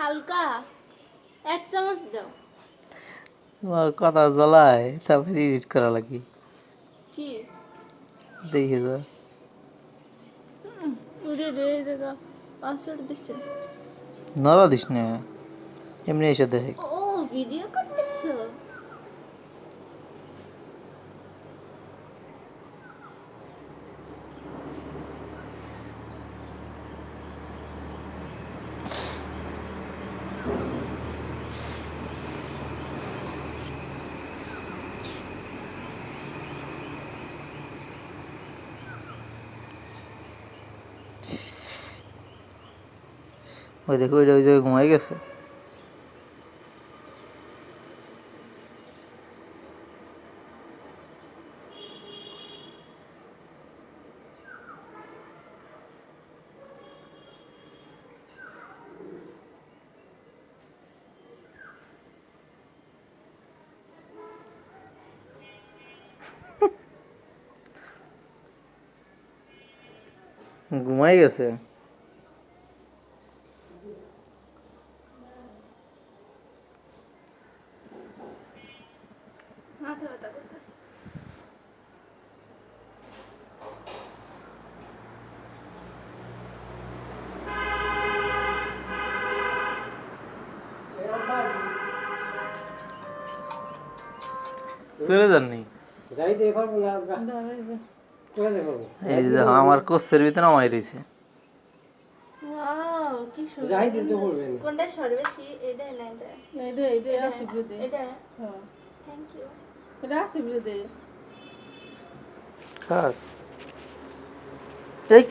হালকা 1 চামচ দাও। কথা জ্বালায় তারপরে এডিট করা লাগে কি দেখে যা উড়ে রে জায়গা পাসওয়ার্ড দিছে। নড়া দিস না এমনি এসে দেখে ও ভিডিও করতেছো? ওই দেখো ওই জায়গায় ঘুমাই গেছে ঘুমাই গেছে মাথা ব্যথা করতেছে। চলে যাননি যাই দেখো না কোথায় দেখো এই যে আমার কোচের ভিতরে নামাই রয়েছে ওয়াও কি সুন্দর। যাই দিতে বলবেন কোনটা সর্বেশী? এটা না এটা? এটা আসিফ রে দে। এটা হ্যাঁ থ্যাংক ইউ। এটা আসিফ রে দে। কাক এই